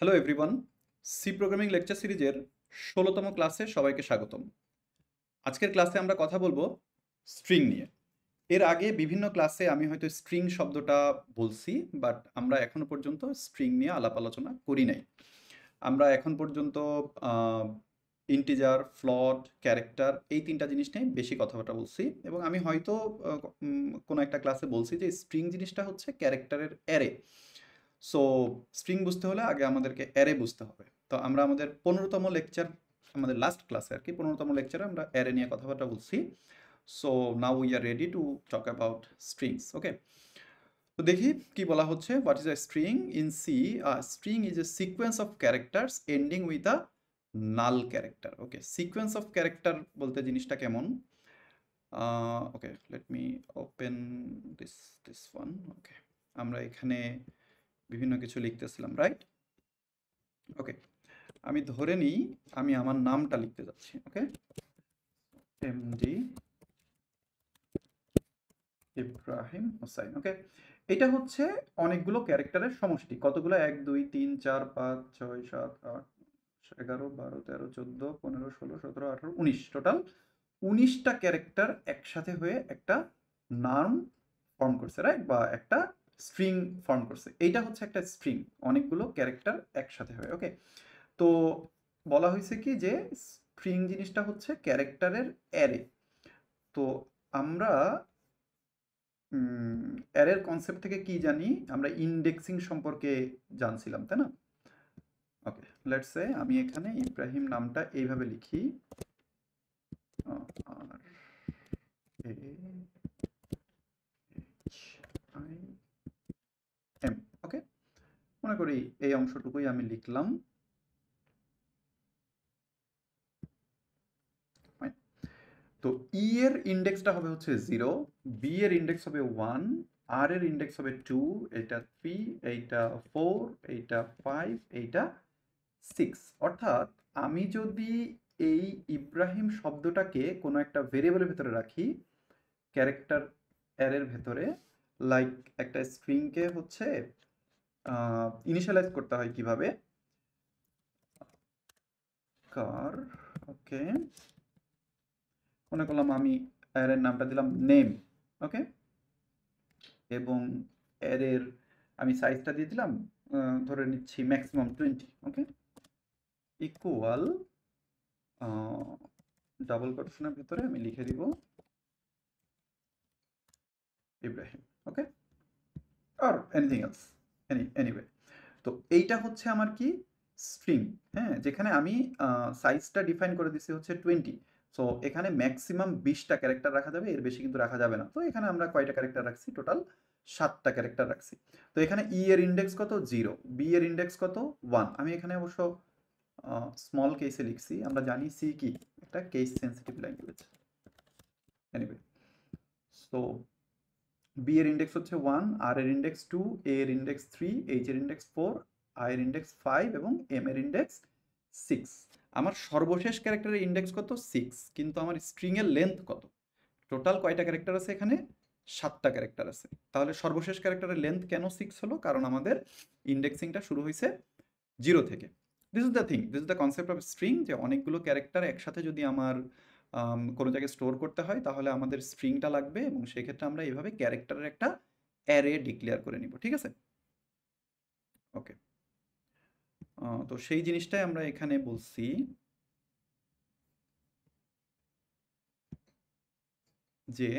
Hello everyone, C programming lecture সিরিজের ১৬তম ক্লাসে সবাইকে স্বাগতম। আজকের ক্লাসে আমরা কথা বলবো স্ট্রিং নিয়ে। এর আগে বিভিন্ন ক্লাসে আমি হয়তো স্ট্রিং শব্দটা বলছি, বাট আমরা এখনো পর্যন্ত স্ট্রিং নিয়ে আলাপ আলোচনা করি নাই। আমরা এখন পর্যন্ত ইন্টিজার, ফ্লোট, ক্যারেক্টার এই তিনটা জিনিস নিয়ে বেশি কথাবার্তা বলছি, এবং আমি হয়তো কোনো একটা ক্লাসে বলছি যে স্ট্রিং জিনিসটা হচ্ছে ক্যারেক্টারের অ্যারে। সো স্ট্রিং বুঝতে হলে আগে আমাদেরকে অ্যারে বুঝতে হবে। তো আমরা আমাদের 15তম লেকচার, আমাদের লাস্ট ক্লাসে আর কি 15তম লেকচারে আমরা অ্যারে নিয়ে কথাবার্তা বলছি। So now we are ready to talk about strings. Okay, তো দেখি কি বলা হচ্ছে। What is a string? In C, string is a sequence of characters ending with a null character. Okay, sequence of character বলতে জিনিসটা কেমন? Okay, let me open this this one. Okay, আমরা এখানে বিভিন্ন কিছু লিখতেছিলাম, রাইট? ওকে, আমি ধরে নিই আমি আমার নামটা লিখতে যাচ্ছি। ওকে, এমডি ইব্রাহিম হোসাইন। ওকে, এটা হচ্ছে অনেকগুলো ক্যারেক্টারের সমষ্টি। কতগুলো? 1 2 3 4 5 6 7 8 11 12 13 14 15 16 17 18 19, টোটাল 19টা ক্যারেক্টার একসাথে হয়ে একটা নাম ফর্ম করছে, রাইট? বা একটা স্ট্রিং ফর্ম করছে। এইটা হচ্ছে একটা স্ট্রিং, অনেকগুলো ক্যারেক্টার একসাথে হয়ে। ওকে, তো বলা হয়েছে কি যে স্ট্রিং জিনিসটা হচ্ছে ক্যারেক্টারের অ্যারে। তো আমরা অ্যারের কনসেপ্ট থেকে কি জানি? আমরা ইন্ডেক্সিং সম্পর্কে জানছিলাম, তাই না? ওকে, লেটস সে আমি এখানে ইব্রাহিম নামটা এইভাবে লিখি, আর এ এইচ আই এম। ওকে, মনে করি এই অংশটুকুই আমি লিখলাম। Fine. তো ই এর ইন্ডেক্সটা হবে হচ্ছে 0, বি এর ইন্ডেক্স হবে 1, আর এর ইন্ডেক্স হবে 2, এইটা 3, এইটা 4, এইটা 5, এইটা 6। অর্থাৎ আমি যদি এই ইব্রাহিম শব্দটাকে কোনো একটা ভেরিয়েবলের ভেতরে রাখি, ক্যারেক্টার অ্যারের ভেতরে, লাইক একটা স্ট্রিংকে হচ্ছে ইনিশিয়ালাইজ করতে হয় কিভাবে? কার, ওকে, মনে করলাম আমি অ্যারের নামটা দিলাম নেম। ওকে, এবং অ্যারের আমি সাইজটা দিয়ে দিলাম, ধরে নিচ্ছি ম্যাক্সিমাম 20। ওকে, ইকুয়াল ডাবল কোটেশনের ভেতরে আমি লিখে দিব ইব্রাহিম। ওকে, আর এনিথিং এলস, এনিওয়ে। তো এইটা হচ্ছে আমার কি? স্ট্রিং। হ্যাঁ, যেখানে আমি সাইজটা ডিফাইন করে দিচ্ছি হচ্ছে 20। সো এখানে ম্যাক্সিমাম 20টা ক্যারেক্টার রাখা যাবে, এর বেশি কিন্তু রাখা যাবে না। তো এখানে আমরা কয়টা ক্যারেক্টার রাখছি? টোটাল 7টা ক্যারেক্টার রাখছি। তো এখানে ই এর ইন্ডেক্স কত? 0, বি এর ইন্ডেক্স কত? 1। আমি এখানে অবশ্য স্মল কেসে লিখছি। আমরা জানি সি কি একটা case sensitive language. Anyway, so B এর ইন্ডেক্স হচ্ছে 1, আর এর ইন্ডেক্স 2, এ এর ইন্ডেক্স 3, এইচ এর ইন্ডেক্স 4, আই এর ইন্ডেক্স 5 এবং এম এর ইন্ডেক্স 6। আমার সর্বশেষ ক্যারেক্টারের ইন্ডেক্স কত? 6। কিন্তু আমার স্ট্রিং এর লেন্থ কত? টোটাল কয়টা ক্যারেক্টার আছে এখানে? 7টা ক্যারেক্টার আছে। তাহলে সর্বশেষ ক্যারেক্টারের লেন্থ কেন 6 হলো? কারণ আমাদের ইন্ডেক্সিংটা শুরু হয়েছে 0 থেকে। This is the thing, this is the concept of string, যে অনেকগুলো ক্যারেক্টার একসাথে যদি আমার কোনো জায়গায় স্টোর করতে হয় তাহলে আমাদের স্ট্রিংটা লাগবে, এবং সেক্ষেত্রে আমরা এইভাবে ক্যারেক্টারের একটা অ্যারে ডিক্লেয়ার করে নিব। ঠিক আছে? ওকে, তো সেই জিনিসটাই আমরা এখানে বলছি যে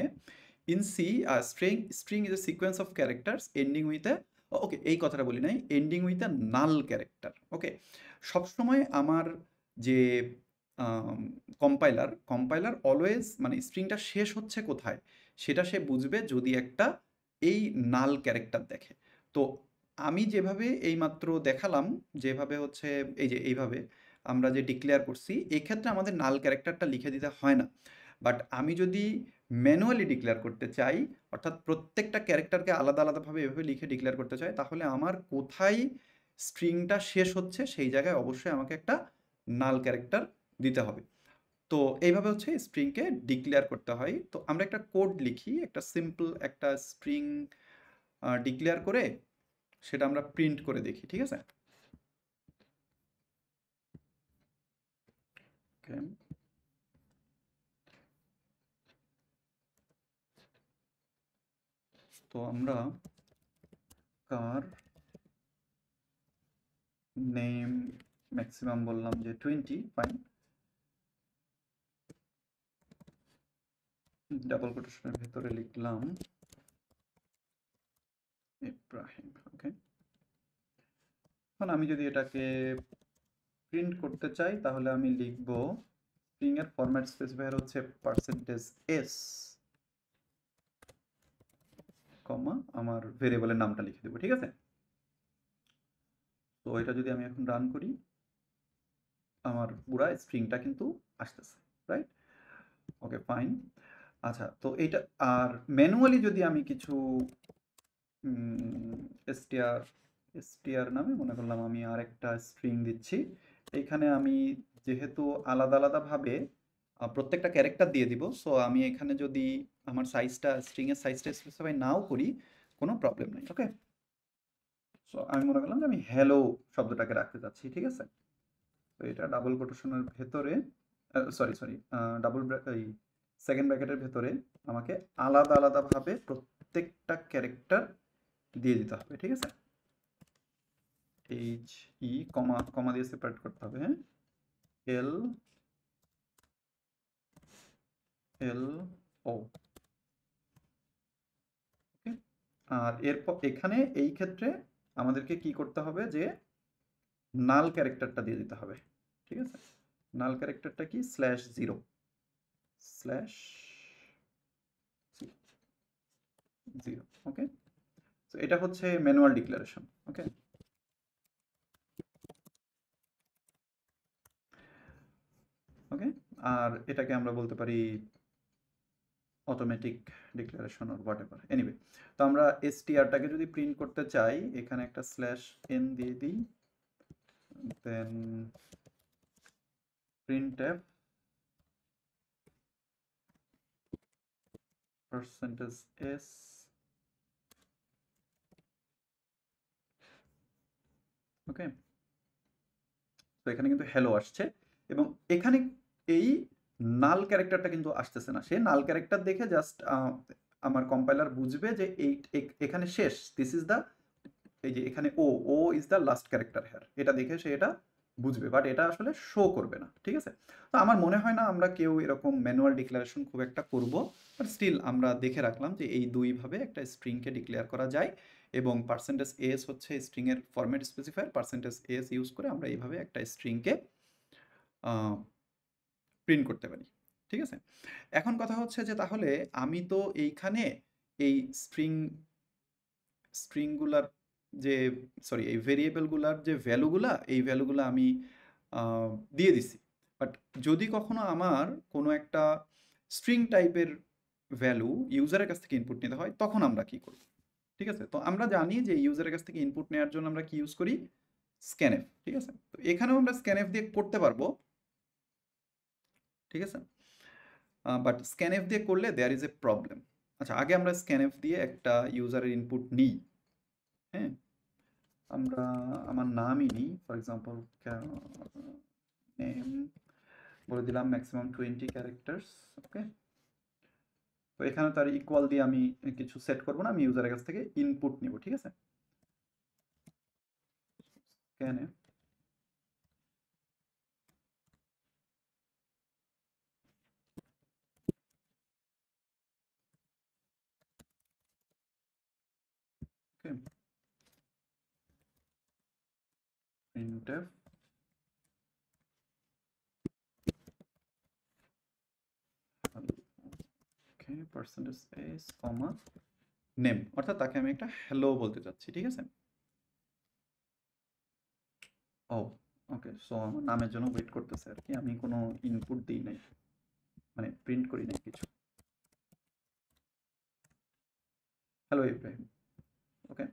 in C string is a sequence of characters ending with a, okay, এই কথাটা বলি নাই, ending with a null character. Okay, সবসময় আমার যে কম্পাইলার অলওয়েজ মানে স্ট্রিংটা শেষ হচ্ছে কোথায় সেটা সে বুঝবে যদি একটা এই নাল ক্যারেক্টার দেখে। তো আমি যেভাবে এইমাত্র দেখালাম, যেভাবে হচ্ছে এই যে এইভাবে আমরা যে ডিক্লেয়ার করছি, এক্ষেত্রে আমাদের নাল ক্যারেক্টারটা লিখে দিতে হয় না। বাট আমি যদি ম্যানুয়ালি ডিক্লেয়ার করতে চাই, অর্থাৎ প্রত্যেকটা ক্যারেক্টারকে আলাদা আলাদাভাবে এভাবে লিখে ডিক্লেয়ার করতে চাই, তাহলে আমার কোথায় স্ট্রিংটা শেষ হচ্ছে সেই জায়গায় অবশ্যই আমাকে একটা নাল ক্যারেক্টার দিতে হবে। তো এইভাবে হচ্ছে স্ট্রিংকে ডিক্লেয়ার করতে হয়। তো আমরা একটা কোড লিখি, একটা সিম্পল একটা স্ট্রিং ডিক্লেয়ার করে সেটা আমরা প্রিন্ট করে দেখি। ঠিক আছে? ওকে, তো আমরা কার নেম ম্যাক্সিমাম বললাম যে 20, ফাইন। ডাবল কোটেশনের ভেতরে লিখলাম ইব্রাহিম। ওকে, এখন আমি যদি এটাকে প্রিন্ট করতে চাই তাহলে আমি লিখব স্ট্রিং এর ফরম্যাট স্পেসিফায়ার হচ্ছে %s, কমা আমার ভেরিয়েবলের নামটা লিখে দেবো, ঠিক আছে। তো এটা যদি আমি এখন রান করি, আমার পুরা স্ট্রিংটা কিন্তু আসতেছে, রাইট? ওকে, ফাইন। আচ্ছা, তো এইটা আর ম্যানুয়ালি যদি আমি কিছু str নামে মনে করলাম আমি আরেকটা স্ট্রিং দিচ্ছি, এইখানে আমি যেহেতু আলাদা আলাদাভাবে প্রত্যেকটা ক্যারেক্টার দিয়ে দিব, সো আমি এখানে যদি আমার স্ট্রিংয়ের সাইজটা স্পেসিফাই নাও করি, কোনো প্রবলেম নেই। ওকে, সো আমি মনে করলাম যে আমি হ্যালো শব্দটাকে রাখতে চাচ্ছি, ঠিক আছে। তো এটা ডাবল কোটেশনের ভেতরে, সরি, এই সেকেন্ড ব্র্যাকেটের ভেতরে আমাকে আলাদা আলাদাভাবে প্রত্যেকটা ক্যারেক্টার দিয়ে দিতে হবে, ঠিক আছে। কমা কমা দিয়ে সেপারেট করতে হবে, হ্যাঁ। এল ও, ওকে। আর এরপর এখানে এই ক্ষেত্রে আমাদেরকে কি করতে হবে, যে নাল ক্যারেক্টারটা দিয়ে দিতে হবে, ঠিক আছে। নাল ক্যারেক্টারটা কি, /0 0, ওকে। তো এটা হচ্ছে ম্যানুয়াল ডিক্লারেশন, ওকে। ওকে, আর এটাকে আমরা বলতে পারি automatic declaration or whatever, anyway. তো আমরা str-টাকে যদি প্রিন্ট করতে চাই, এখানে একটা /n দিয়ে দিই, দেন printf %s, ওকে। তো এখানে কিন্তু হ্যালো আসছে, এবং এখানে এই নাল ক্যারেক্টারটা কিন্তু আসতেছে না। সে নাল ক্যারেক্টার দেখে জাস্ট আমার কম্পাইলার বুঝবে যে এখানে শেষ, দিস ইজ দ্য, এই যে এখানে O is the last character here, এটা দেখে সে এটা বুঝবে, বাট এটা আসলে শো করবে না, ঠিক আছে। তো আমার মনে হয় না আমরা কেউ এরকম ম্যানুয়াল ডিক্লারেশন খুব একটা করব, বাট স্টিল আমরা দেখে রাখলাম যে এই দুইভাবে একটা স্ট্রিংকে ডিক্লেয়ার করা যায়, এবং %s হচ্ছে স্ট্রিংয়ের ফরম্যাট স্পেসিফায়ার, %s ইউজ করে আমরা এইভাবে একটা স্ট্রিংকে প্রিন্ট করতে পারি, ঠিক আছে। এখন কথা হচ্ছে যে তাহলে আমি তো এইখানে এই স্ট্রিংগুলার যে, সরি, এই ভেরিয়েবলগুলার যে ভ্যালুগুলা, এই ভ্যালুগুলা আমি দিয়ে দিছি, বাট যদি কখনো আমার কোনো একটা স্ট্রিং টাইপের ভ্যালু ইউজারের কাছ থেকে ইনপুট নিতে হয়, তখন আমরা কি করব, ঠিক আছে। তো আমরা জানি যে ইউজারের কাছ থেকে ইনপুট নেওয়ার জন্য আমরা কি ইউজ করি, স্ক্যানএফ, ঠিক আছে। তো এখানেও আমরা স্ক্যানএফ দিয়ে করতে পারবো, ঠিক আছে, বাট স্ক্যানএফ দিয়ে করলে দেয়ার ইজ এ প্রবলেম। আচ্ছা, আগে আমরা স্ক্যানএফ দিয়ে একটা ইউজারের ইনপুট নিই, হ্যাঁ। আমরা আমার নামই নিই, ফর এক্সাম্পল নেম বলে দিলাম ম্যাক্সিমাম 20 ক্যারেক্টার্স, ওকে। তো এখানে তার ইকুয়াল দিয়ে আমি কিছু সেট করব না, আমি ইউজারের কাছ থেকে ইনপুট নিব, ঠিক আছে। স্ক্যানএফ ওকে, printf ওকে %s, কমা নেম, অর্থাৎ তাকে আমি একটা হ্যালো বলতে চাচ্ছি, ঠিক আছে। ও, ওকে, সো আমার নামের জন্য ওয়েট করতেছে আর কি, আমি কোনো ইনপুট দিই নাই, মানে প্রিন্ট করি নাই কিছু। হ্যালো ইব্রাহিম, ওকে।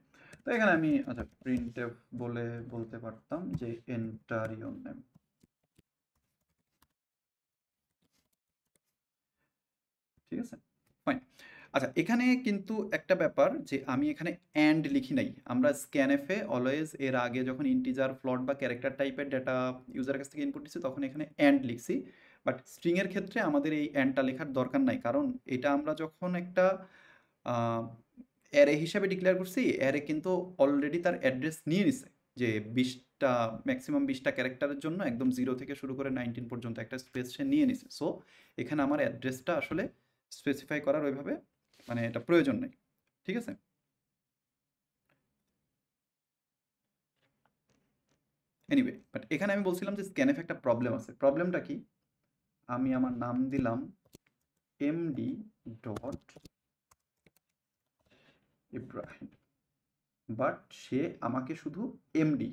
তো এখানে আমি, আচ্ছা, printf বলে বলতে পারতাম যে এন্টার ইওর নেম, ঠিক আছে, ফাইন। আচ্ছা, এখানে কিন্তু একটা ব্যাপার যে আমি এখানে অ্যান্ড লিখি নাই। আমরা স্ক্যানএফে অলওয়েজ এর আগে যখন ইন্টিজার, ফ্লোট বা ক্যারেক্টার টাইপের ডেটা ইউজারের কাছ থেকে ইনপুট দিচ্ছি তখন এখানে অ্যান্ড লিখছি। বাট স্ট্রিং এর ক্ষেত্রে আমাদের এই অ্যান্ডটা লেখার দরকার নাই, কারণ এটা আমরা যখন একটা অ্যারে হিসাবে ডিক্লেয়ার করছি, অ্যারে কিন্তু অলরেডি তার অ্যাড্রেস নিয়ে নিছে যে 20টা, ম্যাক্সিমাম 20টা ক্যারেক্টারের জন্য একদম 0 থেকে শুরু করে 19 পর্যন্ত একটা স্পেস সে নিয়ে নিছে। সো এখানে আমার অ্যাড্রেসটা আসলে স্পেসিফাই করার ওইভাবে মানে এটা প্রয়োজন নেই। ঠিক আছে? এনিওয়ে, বাট এখানে আমি বলছিলাম যে স্ক্যানএফ একটা প্রবলেম আছে। প্রবলেমটা কি? আমি আমার নাম দিলাম এমডি ডট ইব্রাহিম, বাট সে আমাকে শুধু এমডি,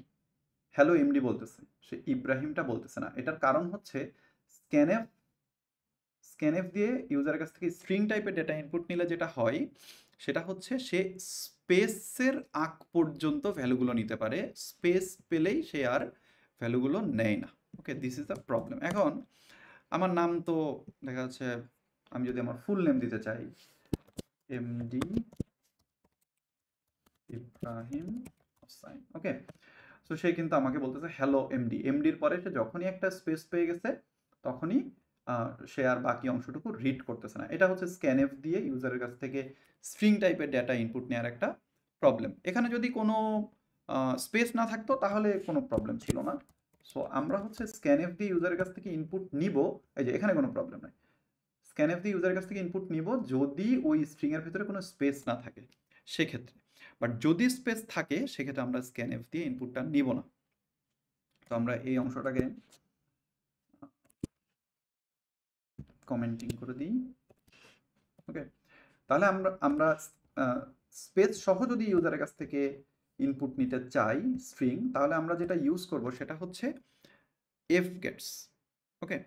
হ্যালো এমডি বলতেছে, সে ইব্রাহিমটা বলতেছে না। এটার কারণ হচ্ছে স্ক্যানএফ স্ক্যানএফ দিয়ে ইউজারের কাছ থেকে স্ট্রিং টাইপের ডেটা ইনপুট নিলে যেটা হয় সেটা হচ্ছে সে স্পেসের আগ পর্যন্ত ভ্যালুগুলো নিতে পারে, স্পেস পেলেই সে আর ভ্যালুগুলো নেয় না। ওকে, দিস ইজ দ্য প্রবলেম। এখন আমার নাম তো দেখা যাচ্ছে আমি যদি আমার ফুল নেম দিতে চাই এমডি ইব্রাহিম হোসাইন, ওকে, সো সে কিন্তু আমাকে বলতেছে হ্যালো এমডি। এমডির পরে সে যখনই একটা স্পেস পেয়ে গেছে তখনই সে আর বাকি অংশটুকু রিড করতেছে না। এটা হচ্ছে স্ক্যানএফ দিয়ে ইউজারের কাছ থেকে স্ট্রিং টাইপের ডেটা ইনপুট নেওয়ার একটা প্রবলেম। এখানে যদি কোনো স্পেস না থাকতো তাহলে কোনো প্রবলেম ছিল না। সো আমরা হচ্ছে স্ক্যানএফ দিয়ে ইউজারের কাছ থেকে ইনপুট নিব, এই যে এখানে কোনো প্রবলেম নাই। স্ক্যানএফ দিয়ে ইউজারের কাছ থেকে ইনপুট নিব যদি ওই স্ট্রিংয়ের ভিতরে কোনো স্পেস না থাকে সেক্ষেত্রে। বাট যদি স্পেস থাকে সেক্ষেত্রে আমরা স্ক্যানএফ দিয়ে ইনপুটটা নিব না। তো আমরা এই অংশটাকে কমেন্টিং করে দিই। ওকে, তাহলে আমরা আমরা স্পেস সহ যদি ইউজারের কাছ থেকে ইনপুট নিতে চাই স্ট্রিং, তাহলে আমরা যেটা ইউজ করব সেটা হচ্ছে এফ গেটস। ওকে,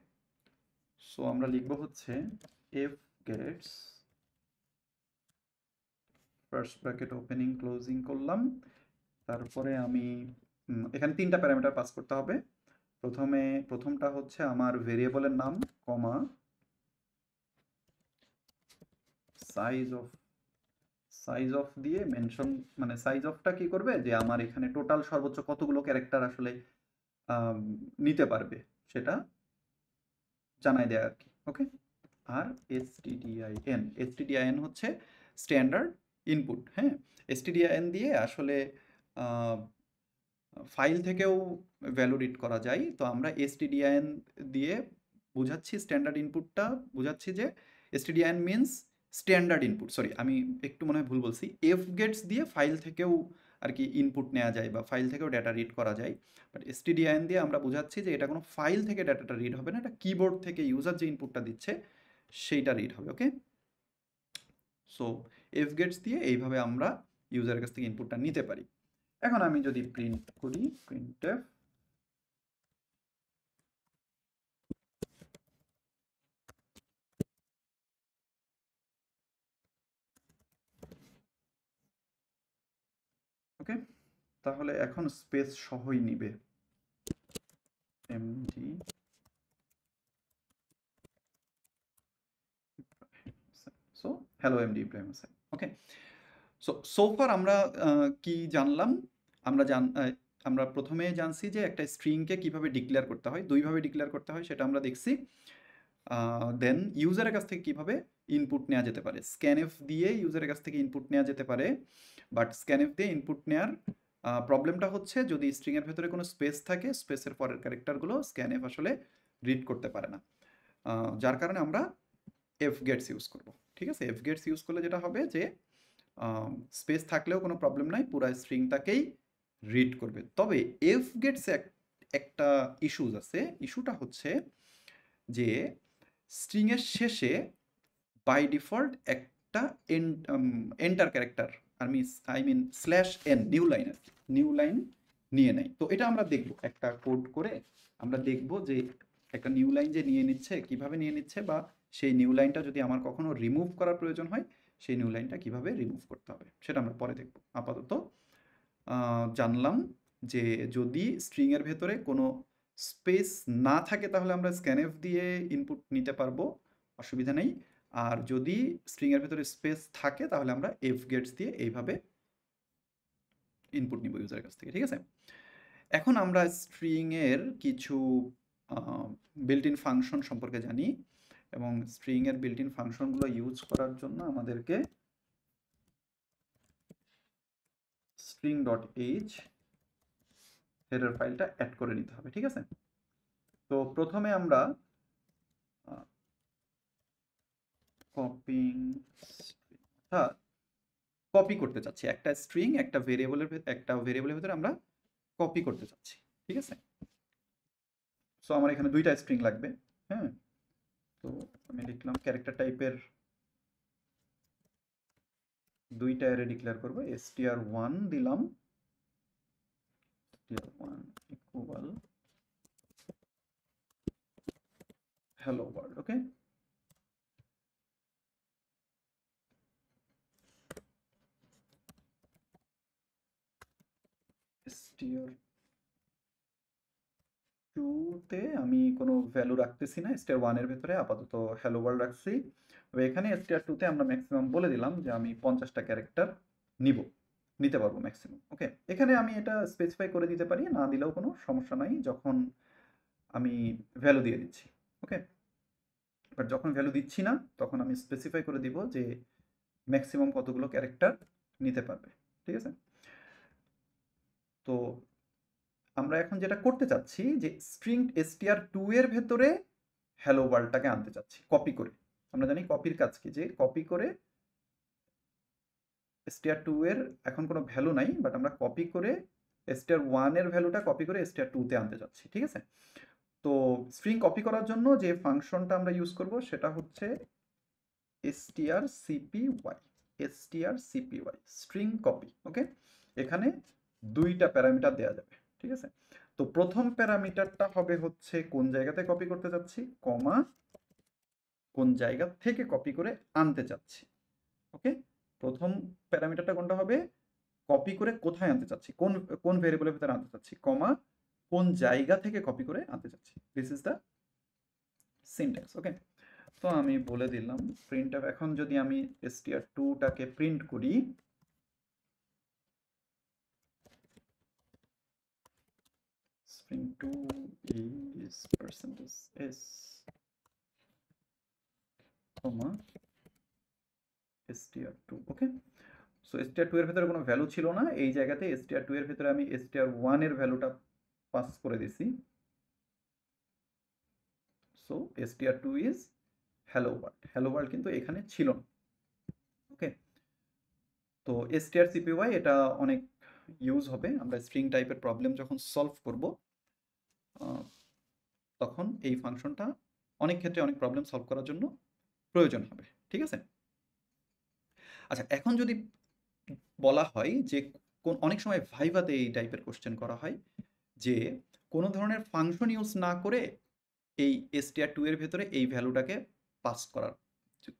সো আমরা লিখব হচ্ছে fgets, first bracket opening closing করলাম, তারপরে আমি এখানে 3টা প্যারামিটার পাস করতে হবে। প্রথমটা হচ্ছে আমার ভেরিয়েবলের নাম, কমা সাইজ অফ দিয়ে মেনশন, মানে সাইজ অফটা কি করবে যে আমার এখানে টোটাল সর্বোচ্চ কতগুলো ক্যারেক্টার আসলে নিতে পারবে সেটা জানাই দেয় আর কি। ওকে, আর এসটিডিআইএন হচ্ছে স্ট্যান্ডার্ড ইনপুট। হ্যাঁ, এসটিডিআইএন দিয়ে আসলে ফাইল থেকেও ভ্যালু রিড করা যায়। তো আমরা এসটিডিআইএন দিয়ে বুঝাচ্ছি স্ট্যান্ডার্ড ইনপুটটা, বুঝাচ্ছি যে এসটিডিআইএন মিনস স্ট্যান্ডার্ড ইনপুট। সরি, আমি একটু মনে হয় ভুল বলছি। এফ গেটস দিয়ে ফাইল থেকেও আর কি ইনপুট নেওয়া যায় বা ফাইল থেকেও ডেটা রিড করা যায়। বাট এসটিডিআইএন দিয়ে আমরা বুঝাচ্ছি যে এটা কোনো ফাইল থেকে ডেটাটা রিড হবে না, এটা কিবোর্ড থেকে ইউজার যে ইনপুটটা দিচ্ছে সেইটা রিড হবে। ওকে, সো এফ গেটস দিয়ে এইভাবে আমরা ইউজারের কাছ থেকে ইনপুটটা নিতে পারি। এখন আমি যদি প্রিন্ট করি প্রিন্টএফ, ওকে, তাহলে এখন স্পেস সহই নিবে MD. So hello MD Ibrahim Hossain. Okay, so far আমরা কি জানলাম? আমরা প্রথমে জানছি যে একটা স্ট্রিংকে কিভাবে ডিক্লেয়ার করতে হয়, দুইভাবে ডিক্লেয়ার করতে হয় সেটা আমরা দেখছি। দেন ইউজারের কাছ থেকে কিভাবে ইনপুট নেওয়া যেতে পারে, স্ক্যানএফ দিয়ে ইউজারের কাছ থেকে ইনপুট নেওয়া যেতে পারে। বাট স্ক্যানএফ দিয়ে ইনপুট নেওয়ার প্রবলেমটা হচ্ছে যদি স্ট্রিংয়ের ভেতরে কোনো স্পেস থাকে, স্পেসের পরের ক্যারেক্টারগুলো স্ক্যানএফ আসলে রিড করতে পারে না, যার কারণে আমরা এফ গেটস ইউজ করব। ঠিক আছে, এফ গেটস ইউজ করলে যেটা হবে যে স্পেস থাকলেও কোনো প্রবলেম নাই, পুরো স্ট্রিংটাকেই রিড করবে। তবে এফ গেটস একটা ইস্যুজ আছে। ইস্যুটা হচ্ছে যে স্ট্রিংয়ের শেষে বাই ডিফল্ট একটা enter character, I mean /n new line নিয়ে নেয়। তো এটা আমরা দেখব একটা কোড করে, আমরা দেখব যে একটা নিউ লাইন যে নিয়ে নিচ্ছে কিভাবে নিয়ে নিচ্ছে, বা সেই নিউ লাইনটা যদি আমার কখনো রিমুভ করার প্রয়োজন হয় সেই নিউ লাইনটা কিভাবে রিমুভ করতে হবে সেটা আমরা পরে দেখব। আপাতত জানলাম যে যদি স্ট্রিংয়ের ভেতরে কোনো স্পেস না থাকে তাহলে আমরা স্ক্যানএফ দিয়ে ইনপুট নিতে পারবো, অসুবিধা নেই। আর যদি স্ট্রিংয়ের ভেতরে স্পেস থাকে তাহলে আমরা এফ গেটস দিয়ে এইভাবে ইনপুট নিব ইউজারের কাছ থেকে, ঠিক আছে? এখন আমরা স্ট্রিংয়ের কিছু বিল্ট ইন ফাংশন সম্পর্কে জানি, এবং স্ট্রিংয়ের বিল্ট ইন ফাংশনগুলো ইউজ করার জন্য আমাদেরকে string.h হেডার ফাইলটা অ্যাড করে নিতে হবে, ঠিক আছে? তো প্রথমে আমরা কপিং কপি করতে চাচ্ছি একটা স্ট্রিং একটা ভেরিয়েবলের ভিতরে আমরা কপি করতে চাচ্ছি, ঠিক আছে? সো আমার এখানে দুইটা স্ট্রিং লাগবে, হ্যাঁ? তো আমি লিখলাম ক্যারেক্টার টাইপের দুইটা অ্যারে ডিক্লেয়ার করব, str1 দিলাম, str1 ইকুয়াল hello world, ওকে? str2 তে আমি কোনো ভ্যালু রাখতেছি না, str1 এর ভেতরে আপাতত hello world রাখছি। তবে এখানে str2 তে আমরা ম্যাক্সিমাম বলে দিলাম যে আমি 50টা ক্যারেক্টার নিতে পারবো ম্যাক্সিমাম, ওকে? এখানে আমি এটা স্পেসিফাই করে দিতে পারি, না দিলেও কোনো সমস্যা নাই যখন আমি ভ্যালু দিয়ে দিচ্ছি, ওকে? বাট যখন ভ্যালু দিচ্ছি না তখন আমি স্পেসিফাই করে দিব যে ম্যাক্সিমাম কতগুলো ক্যারেক্টার নিতে পারবে, ঠিক আছে? তো আমরা এখন যেটা করতে চাচ্ছি যে স্ট্রিং str2 এর ভেতরে হ্যালো ওয়ার্ল্ডটাকে আনতে চাচ্ছি কপি করে। আমরা জানি কপির কাজ কি, যে কপি করে str2 এর এখন কোনো ভ্যালু নাই, বাট আমরা কপি করে str1 এর ভ্যালুটা কপি করে str2 তে আনতে চাচ্ছি, ঠিক আছে? তো স্ট্রিং কপি করার জন্য যে ফাংশনটা আমরা ইউজ করব সেটা হচ্ছে strcpy, স্ট্রিং কপি, ওকে? এখানে দুইটা প্যারামিটার দেওয়া যাবে, ঠিক আছে? তো প্রথম প্যারামিটারটা হবে হচ্ছে কোন জায়গাতে কপি করতে যাচ্ছি, কমা কোন জায়গা থেকে কপি করে আনতে চাচ্ছি, ওকে? প্রথম প্যারামিটারটা কোনটা হবে, কপি করে কোথায় আনতে চাচ্ছি, কোন কোন ভেরিয়েবলের ভিতরে আনতে চাচ্ছি, কমা কোন জায়গা থেকে কপি করে আনতে চাচ্ছি। দিস ইজ দ্য সিনট্যাক্স, ওকে? তো আমি বলে দিলাম প্রিন্ট আপ। এখন যদি আমি str2টাকে প্রিন্ট করি, string2 is %s, str2, okay? So str2 এর ভেতরে কোনো ভ্যালু ছিল না, এই জায়গাতে str2 এর ভেতরে আমি str1 এর ভ্যালুটা পাস করে দিছি। So str2 is hello world কিন্তু এখানে ছিল না, ওকে? তো strcpy এটা অনেক ইউজ হবে, আমরা স্ট্রিং টাইপের প্রবলেম যখন সলভ করব তখন এই ফাংশনটা অনেক ক্ষেত্রে অনেক প্রবলেম সলভ করার জন্য প্রয়োজন হবে, ঠিক আছে? আচ্ছা, এখন যদি বলা হয় যে অনেক সময় ভাইভাতে এই টাইপের কোশ্চেন করা হয় যে কোনো ধরনের ফাংশন ইউজ না করে এই str2 এর ভেতরে এই ভ্যালুটাকে পাস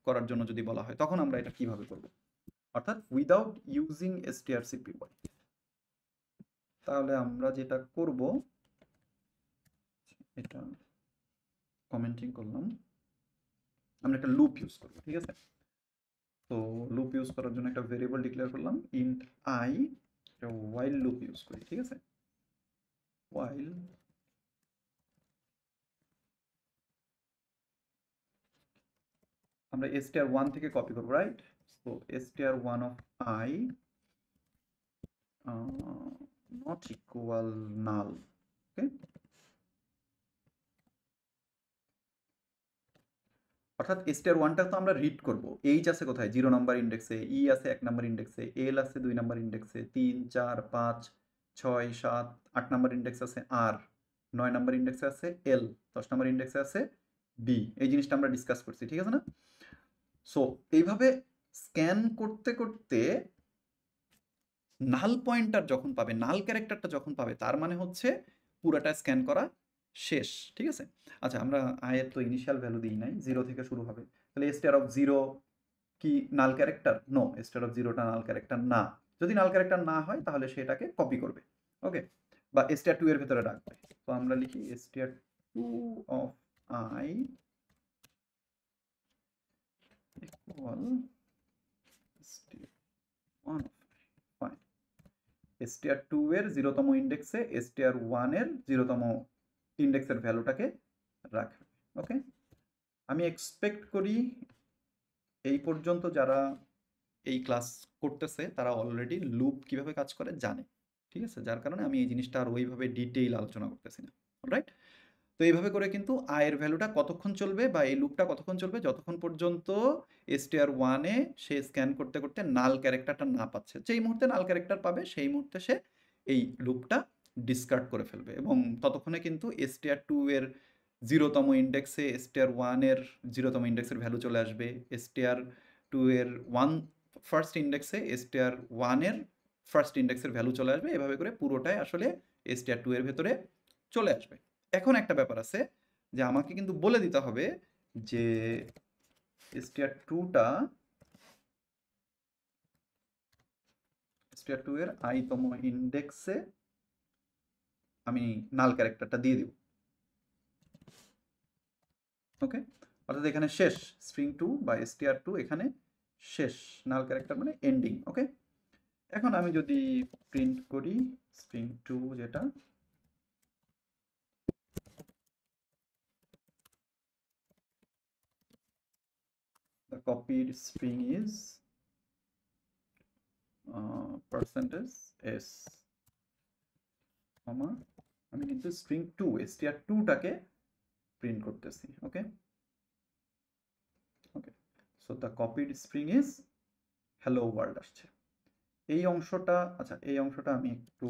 করার জন্য যদি বলা হয়, তখন আমরা এটা কিভাবে করব? অর্থাৎ উইদাউট ইউজিং strcpy। তাহলে আমরা যেটা করব, এটা কমেন্টিং করলাম, আমরা একটা লুপ ইউজ করব, ঠিক আছে? তো লুপ ইউজ করার জন্য একটা ভেরিয়েবল ডিক্লেয়ার করলাম int I, একটা while লুপ ইউজ করি, ঠিক আছে? while আমরা str1 থেকে কপি করব, right? So str1 of I not equal null, ওকে? অর্থাৎ str1টা তো আমরা রিড করব, h আছে কোথায়, 0 নাম্বার ইন্ডেক্সে, e আছে 1 নাম্বার ইন্ডেক্সে, l আছে 2 নাম্বার ইন্ডেক্সে, 3 4 5 6 7 8 নাম্বার ইন্ডেক্স আছে r, 9 নাম্বার ইন্ডেক্সে আছে l, 10 নাম্বার ইন্ডেক্সে আছে d। এই জিনিসটা আমরা ডিসকাস করছি, ঠিক আছে না? সো এইভাবে স্ক্যান করতে করতে নাল পয়েন্টার যখন পাবে, নাল ক্যারেক্টারটা যখন পাবে, তার মানে হচ্ছে পুরাটা স্ক্যান করা শেষ, ঠিক আছে? আচ্ছা, আমরা আয়ের তো ইনিশিয়াল ভ্যালু দিই নাই, 0 থেকে শুরু হবে, তাহলে str0 কি নাল ক্যারেক্টার? নো, str0টা নাল ক্যারেক্টার না। যদি নাল ক্যারেক্টার না হয় তাহলে সেটাকে কপি করবে, ওকে? বা str2 এর ভেতরে রাখবে। তো আমরা লিখি str2 of I equal str1 fine str2 এর 0তম ইন্ডেক্সে str1 এর 0তম ইন্ডেক্সের ভ্যালুটাকে রাখবে। ওকে, আমি এক্সপেক্ট করি এই পর্যন্ত যারা এই ক্লাস করতেছে তারা অলরেডি লুপ কিভাবে কাজ করে জানে, ঠিক আছে? যার কারণে আমি এই জিনিসটা আর ওইভাবে ডিটেইল আলোচনা করতেছি না। অলরাইট, তো এইভাবে করে কিন্তু আয়ের ভ্যালুটা কতক্ষণ চলবে বা এই লুপটা কতক্ষণ চলবে, যতক্ষণ পর্যন্ত str1 এ সে স্ক্যান করতে করতে নাল ক্যারেক্টারটা না পাচ্ছে। যেই মুহূর্তে নাল ক্যারেক্টার পাবে সেই মুহূর্তে সে এই লুপটা ডিসকার্ড করে ফেলবে, এবং ততক্ষণে কিন্তু str2 এর 0তম ইন্ডেক্সে str1 এর 0তম ইন্ডেক্সের ভ্যালু চলে আসবে, str2 এর ফার্স্ট ইন্ডেক্সে str1 এর ফার্স্ট ইন্ডেক্সের ভ্যালু চলে আসবে। এভাবে করে পুরোটাই আসলে str2 এর ভেতরে চলে আসবে। এখন একটা ব্যাপার আছে যে আমাকে কিন্তু বলে দিতে হবে যে str2 এর i তম ইন্ডেক্সে আমি নাল ক্যারেক্টারটা দিয়ে দিব। ওকে, অর্থাৎ এখানে শেষ string2 বা str2 এখানে শেষ, নাল ক্যারেক্টার মানে এন্ডিং। ওকে, এখন আমি যদি প্রিন্ট করি string2 যেটা, the copied string is %s, আমি কিন্তু string2 str2টাকে প্রিন্ট করতেছি। Okay okay, so the copied string is hello world আসছে। এই অংশটা, আচ্ছা এই অংশটা আমি একটু,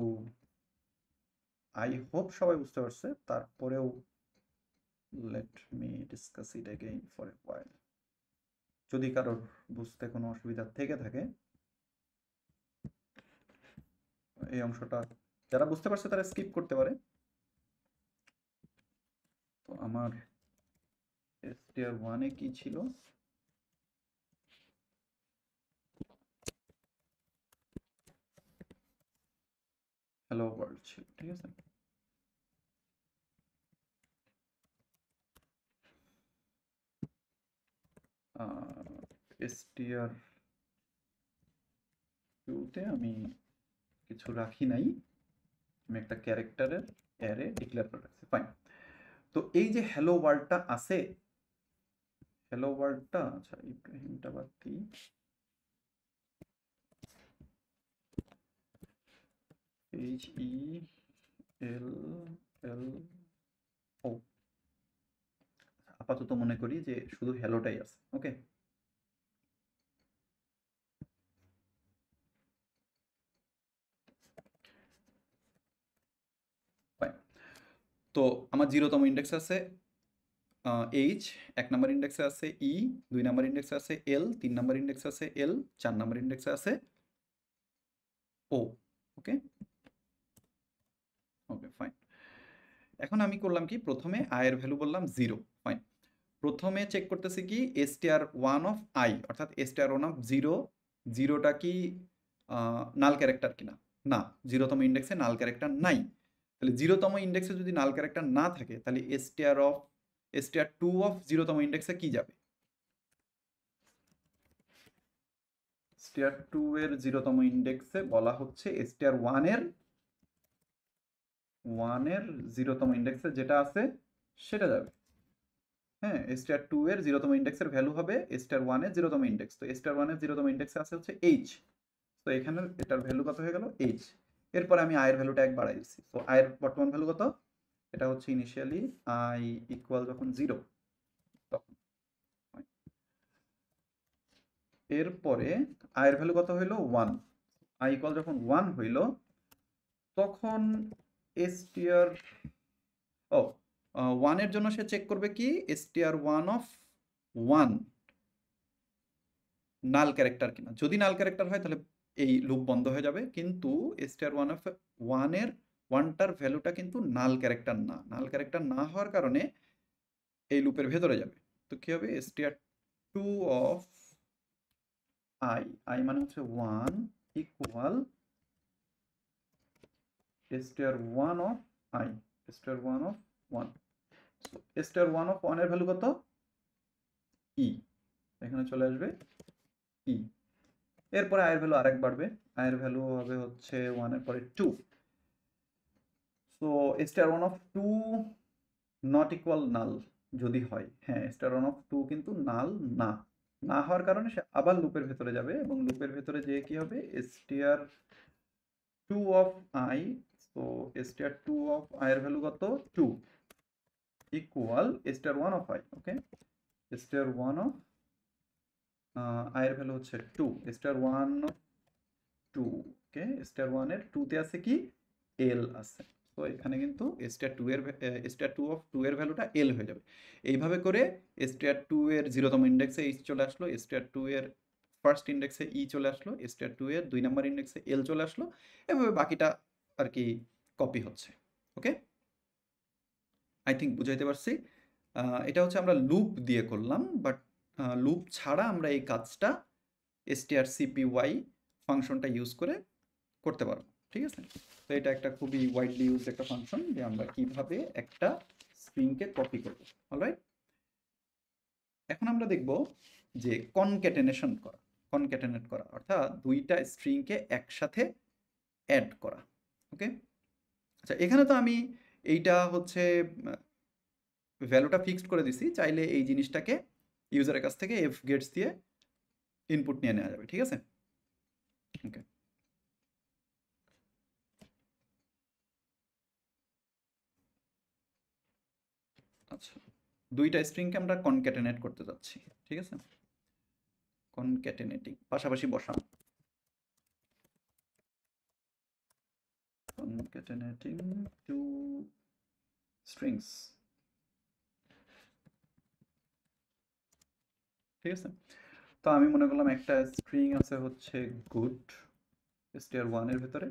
আই হোপ সবাই বুঝতে পারছে, তারপরেও let me discuss it again for a while. যদি কারোর বুঝতে কোনো অসুবিধা থেকে থাকে, এই অংশটা যারা বুঝতে পারছে তারা স্কিপ করতে পারে। তো আমার str1 এ কি ছিল, হ্যালো ওয়ার্ল্ড ছিল, ঠিক আছে? str2-তে আমি কিছু রাখি নাই, আমি একটা ক্যারেক্টারের অ্যারে ডিক্লেয়ার করে রাখছি। ফাইন, তো এই যে হ্যালো ওয়ার্ল্ডটা আছে, হ্যালো ওয়ার্ল্ডটা, আচ্ছা ইব্রাহিমটা বাদ দিই, HELLO, আপাতত মনে করি যে শুধু হ্যালোটাই আছে। ওকে, ফাইন, তো আমার 0তম ইন্ডেক্সে আছে এইচ, 1 নাম্বার ইন্ডেক্সে আছে ই, 2 নাম্বার ইন্ডেক্সে আছে এল, 3 নাম্বার ইন্ডেক্সে আছে এল, 4 নাম্বার ইন্ডেক্সে আছে ও। ওকে ওকে ফাইন, এখন আমি করলাম কি, প্রথমে আয়ের ভ্যালু বললাম 0। ফাইন, প্রথমে চেক করতেছি কি str1 অফ i, অর্থাৎ str1 অফ 0, 0টা কি নাল ক্যারেক্টার কিনা। না, 0তম ইন্ডেক্সে নাল ক্যারেক্টার নাই। তাহলে 0তম ইন্ডেক্সে যদি নাল ক্যারেক্টার না থাকে তাহলে str2 অফ 0তম ইন্ডেক্সে কি যাবে, str2 এর 0তম ইন্ডেক্সে বলা হচ্ছে str1 এর 0তম ইন্ডেক্সে যেটা আছে সেটা যাবে। হ্যাঁ, str2 এর 0তম ইন্ডেক্সের ভ্যালু হবে str1 এর 0তম ইন্ডেক্স। তো str1 এর 0তম ইন্ডেক্সে আছে হচ্ছে h, তো এখানে এটার ভ্যালু কত হয়ে গেল h। এরপরে আমি আয়ের ভ্যালুটা 1 বাড়াই দিচ্ছি। তো আয়ের বর্তমান ভ্যালু কত, এটা হচ্ছে ইনিশিয়ালি i ইকুয়াল যখন 0 তখন। এরপরে আয়ের ভ্যালু কত হইলো 1, i ইকুয়াল যখন 1 হইল তখন str, ও 1 এর জন্য সে চেক করবে কি str1 অফ 1 নাল ক্যারেক্টার কিনা। যদি নাল ক্যারেক্টার হয় তাহলে এই লুপ বন্ধ হয়ে যাবে, কিন্তু str1 অফ 1 এর 1টার ভ্যালুটা কিন্তু নাল ক্যারেক্টার না, নাল ক্যারেক্টার না হওয়ার কারণে এই লুপের ভেতরে যাবে। তো কি হবে, str2 অফ i মানে হচ্ছে 1 equal str1 of i, str1 of 1, str1 of 1 এর ভ্যালু কত, e, এখানে চলে আসবে ই। এরপরে আয়ের ভ্যালু আরেক বাড়বে, আয়ের ভ্যালু হবে হচ্ছে 1 এর পরে 2। So str1 of 2 not equal null যদি হয়, হ্যাঁ str1 of 2 কিন্তু নাল না, না হওয়ার কারণে সে আবার লুপের ভেতরে যাবে এবং লুপের ভেতরে যেয়ে কি হবে str2 of I, so str2 of I এর ভ্যালু কত 2 equal str1 of I, okay str1 of I এর ভ্যালু হচ্ছে 2, str1 of 2, ওকে str1 এর 2 তে আছে কি l আছে, তো এখানে কিন্তু str2 এর str2 of 2 এর ভ্যালুটা l হয়ে যাবে। এইভাবে করে str2 এর 0তম ইন্ডেক্সে e চলে আসলো, str2 এর ফার্স্ট ইন্ডেক্সে e চলে আসলো, str2 এর 2 নম্বর ইন্ডেক্সে l চলে আসলো, এভাবে বাকিটা আর কি কপি হচ্ছে। ওকে, আই থিঙ্ক বুঝাইতে পারছি। এটা হচ্ছে আমরা লুপ দিয়ে করলাম, বাট লুপ ছাড়া আমরা এই কাজটা strcpy ফাংশনটা ইউজ করে করতে পারবো, ঠিক আছে। তো এটা একটা খুবই ওয়াইডলি ইউজড একটা ফাংশন, যে আমরা কিভাবে একটা স্ট্রিংকে কপি করব। অলরাইট, এখন আমরা দেখব যে কনক্যাটেনেশন করা, কনক্যাটেনেট করা অর্থাৎ দুইটা স্ট্রিংকে একসাথে অ্যাড করা। ওকে, আচ্ছা এখানে তো আমি এইটা হচ্ছে ভ্যালুটা ফিক্সড করে দিছি, চাইলে এই জিনিসটাকে ইউজারের কাছ থেকে এফ গেটস দিয়ে ইনপুট নিয়ে নেওয়া যাবে, ঠিক আছে। ওকে, আচ্ছা দুইটা স্ট্রিংকে আমরা কনক্যাটেনেট করতে যাচ্ছি, ঠিক আছে। কনক্যাটেনেটিং পাশাপাশি বসানো, concatenating two strings, ঠিক আছে। তো আমি মনে করলাম একটা স্ট্রিং আছে হচ্ছে গুড str1 এর ভেতরে,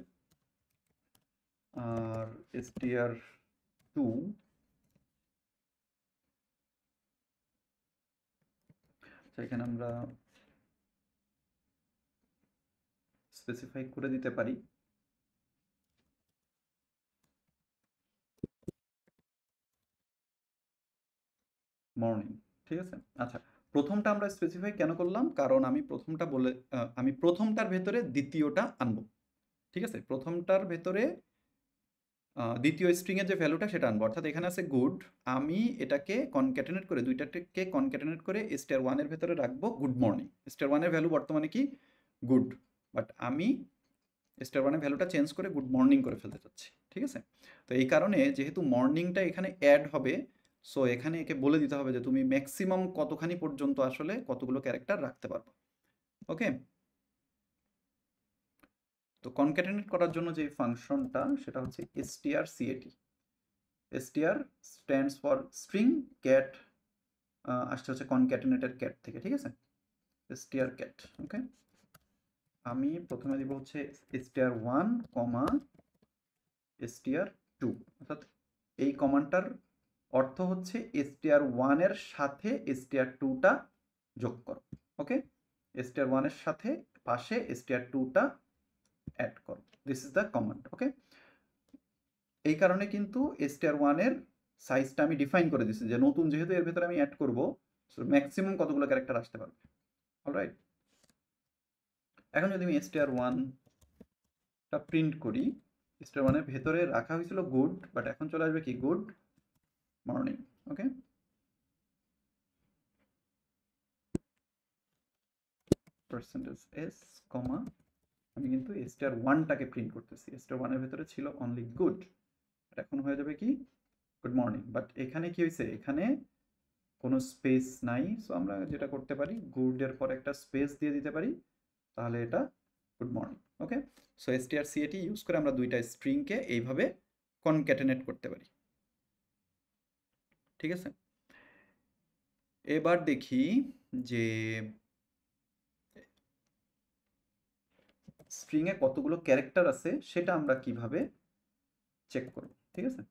আর str2 এখানে আমরা স্পেসিফাই করে দিতে পারি মর্নিং, ঠিক আছে। আচ্ছা প্রথমটা আমরা স্পেসিফাই কেন করলাম, কারণ আমি প্রথমটা বলে আমি প্রথমটার ভেতরে দ্বিতীয়টা আনবো, ঠিক আছে। প্রথমটার ভেতরে দ্বিতীয় স্ট্রিংয়ের যে ভ্যালুটা সেটা আনবো, অর্থাৎ এখানে আছে গুড, আমি এটাকে কনক্যাটেনেট করে দুইটাকে কনক্যাটেনেট করে str1 এর ভেতরে রাখবো গুড মর্নিং। str1 এর ভ্যালু বর্তমানে কি গুড, বাট আমি str1 এর ভ্যালুটা চেঞ্জ করে গুড মর্নিং করে ফেলতে চাচ্ছি, ঠিক আছে। তো এই কারণে যেহেতু মর্নিংটা এখানে অ্যাড হবে, সো এখানে একে বলে দিতে হবে যে তুমি ম্যাক্সিমাম কতখানি পর্যন্ত আসলে কতগুলো ক্যারেক্টার রাখতে পারবে। ওকে, তো কনক্যাটেনেট করার জন্য যে ফাংশনটা সেটা হচ্ছে strcat, str stands for string, cat আসছে হচ্ছে কনক্যাটেনেটেড ক্যাট থেকে, ঠিক আছে, str cat। ওকে, আমি প্রথমে দিব হচ্ছে str1 কমা str2, অর্থাৎ এই কমান্ডটার অর্থ হচ্ছে str1 এর সাথে str2টা যোগ করো। ওকে, str1 এর সাথে পাশে str2টা অ্যাড করো, দিস ইজ দ্য কমান্ড। ওকে, এই কারণে কিন্তু str1 এর সাইজটা আমি ডিফাইন করে দিচ্ছি, যে নতুন যেহেতু এর ভেতরে আমি অ্যাড করব, সো ম্যাক্সিমাম কতগুলো ক্যারেক্টার আসতে পারবে। অলরাইট, এখন যদি আমি str1 টা প্রিন্ট করি, str1 এর ভেতরে রাখা হয়েছিল গুড, বাট এখন চলে আসবে কি গুড মর্নিং। ওকে, পার্সেন্টেজ এস কমা, আমি কিন্তু str1টাকে প্রিন্ট করতেছি, str1 এর ভেতরে ছিল অনলি গুড, এখন হয়ে যাবে কি গুড মর্নিং, বাট এখানে কি হয়েছে, এখানে কোনো স্পেস নাই, সো আমরা যেটা করতে পারি গুডের পর একটা স্পেস দিয়ে দিতে পারি, তাহলে এটা গুড মর্নিং। ওকে, সো strcat ইউজ করে আমরা দুইটা স্ট্রিংকে এইভাবে কনক্যাটেনেট করতে পারি, ঠিক আছে। এবার দেখি যে স্ট্রিংয়ে কতগুলো ক্যারেক্টার আছে সেটা আমরা কিভাবে চেক করব, ঠিক আছে।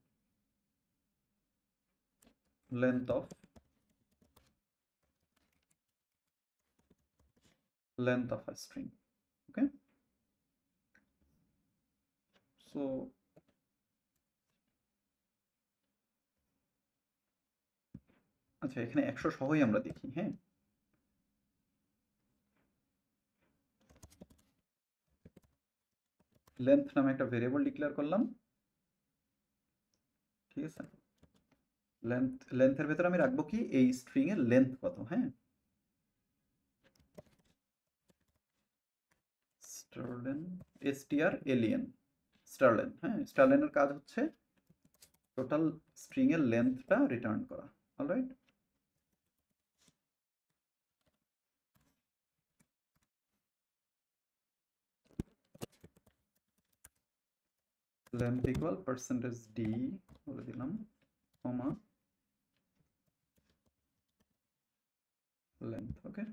Length of a string, okay, so আচ্ছা এখানে 100 সহই আমরা দেখি, হ্যাঁ লেন্থ নামে একটা ভেরিয়েবল ডিক্লেয়ার করলাম, ঠিক আছে। লেন্থের ভেতরে আমি রাখবো কি এই স্ট্রিং এর লেন্থ কত, হ্যাঁ। স্টারলেন, strlen, স্টারলেন, হ্যাঁ। স্টারলেনের কাজ হচ্ছে টোটাল স্ট্রিং এর লেন্থটা রিটার্ন করা। অলরাইট, লেন্থ ইকুয়াল %d বলে দিলাম, কমা লেন্থ। ওকে,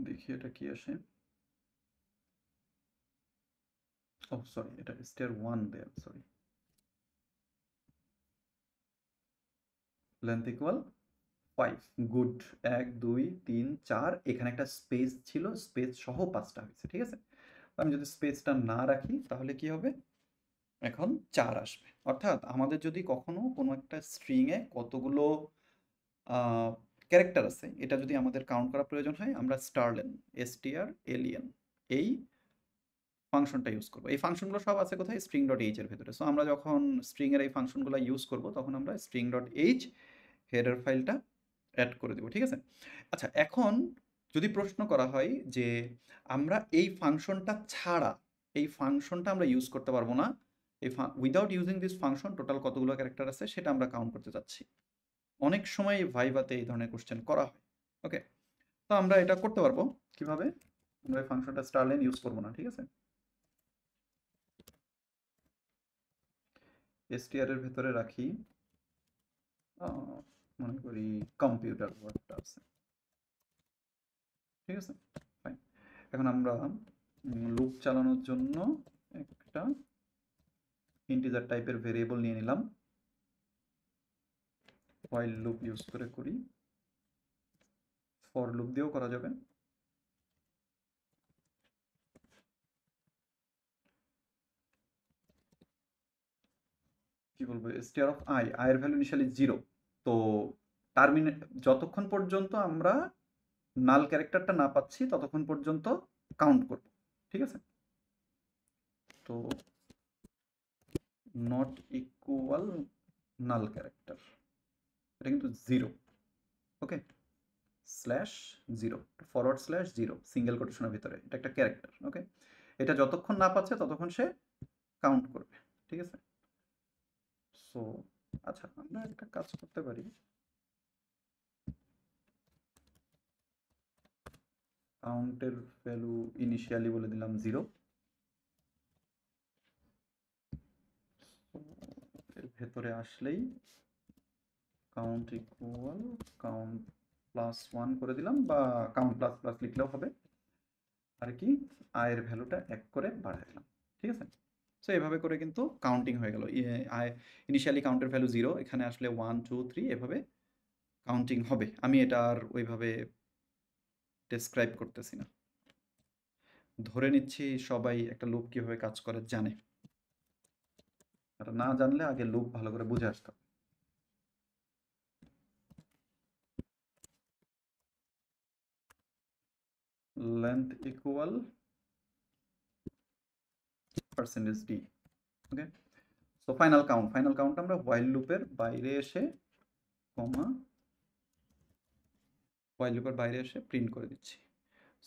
দেখি এটা কি আসে। ও সরি, এটা str1 দেয়া, সরি। Length equal 5, good. 1 2 3 4, এখানে একটা স্পেস ছিল, স্পেস সহ 5টা হয়েছে, ঠিক আছে। আমি যদি স্পেসটা না রাখি তাহলে কি হবে, এখন 4 আসবে। অর্থাৎ আমাদের যদি কখনো কোনো একটা স্ট্রিংয়ে কতগুলো ক্যারেক্টার আছে এটা যদি আমাদের কাউন্ট করা প্রয়োজন হয়, আমরা স্টারলেন, strlen এই ফাংশনটা ইউজ করবো। এই ফাংশনগুলো সব আছে কোথায়, স্ট্রিং ডট এইচ এর ভেতরে। সো আমরা যখন স্ট্রিং এর এই ফাংশনগুলো ইউজ করব তখন আমরা স্ট্রিং ডট এইচ হেডার ফাইলটা অ্যাড করে দেবো, ঠিক আছে। আচ্ছা, এখন যদি প্রশ্ন করা হয় যে আমরা এই ফাংশনটা ছাড়া, এই ফাংশনটা আমরা ইউজ করতে পারবো না, এই without using this function total কতগুলো ক্যারেক্টার আছে সেটা আমরা কাউন্ট করতে চাচ্ছি। অনেক সময় ভাইভাতে এই ধরনের কোশ্চেন করা হয়। ওকে, তো আমরা এটা করতে পারবো কিভাবে, আমরা এই ফাংশনটা স্টারলেন ইউজ করবো না, ঠিক আছে। str এর ভেতরে রাখি, মনে করি কম্পিউটার ওয়ার্ডটা আছে, ঠিক আছে, ফাইন। এখন আমরা লুপ চালানোর জন্য একটা ইন্টিজার টাইপের ভেরিয়েবল নিয়ে নিলাম, হোয়াইল লুপ ইউজ করে করি, ফর লুপ দিয়েও করা যাবে। কি বলবো, str অফ i, এর ভ্যালু ইনিশিয়ালি 0। তো টার্মিনেট, যতক্ষণ পর্যন্ত আমরা নাল ক্যারেক্টারটা না পাচ্ছি ততক্ষণ পর্যন্ত কাউন্ট করব, ঠিক আছে। তো নট ইকুয়াল নাল ক্যারেক্টার, এটা কিন্তু 0। ওকে, /0, /0 সিঙ্গেল কোটেশনের ভিতরে, এটা একটা ক্যারেক্টার। ওকে, এটা যতক্ষণ না পাচ্ছে ততক্ষণ সে কাউন্ট করবে, ঠিক আছে। সো আচ্ছা, আমরা একটা কাজ করতে পারি, কাউন্টের ভ্যালু ইনিশিয়ালি বলে দিলাম 0। এর ভেতরে আসলেই কাউন্ট ইকুয়াল কাউন্ট +1 করে দিলাম, বা কাউন্ট প্লাস প্লাস লিখলেও হবে, আর কি আয়ের ভ্যালুটা 1 করে বাড়ায় দিলাম, ঠিক আছে। সো এভাবে করে কিন্তু কাউন্টিং হয়ে গেল। আয় ইনিশিয়ালি কাউন্টের ভ্যালু 0, এখানে আসলে 1 2 3 এভাবে কাউন্টিং হবে। আমি এটা আর ওইভাবে ডেসক্রাইব করতেছি না, ধরে নিচ্ছি সবাই একটা লুপ কিভাবে কাজ করে জানে। আর না জানলে আগে লুপ ভালো করে বুঝে আসতে হবে। Length equal %d। ওকে, সো ফাইনাল কাউন্ট আমরা হোয়াইল লুপের বাইরে এসে, কমা হোয়াইল লুপের বাইরে এসে প্রিন্ট করে দিচ্ছি।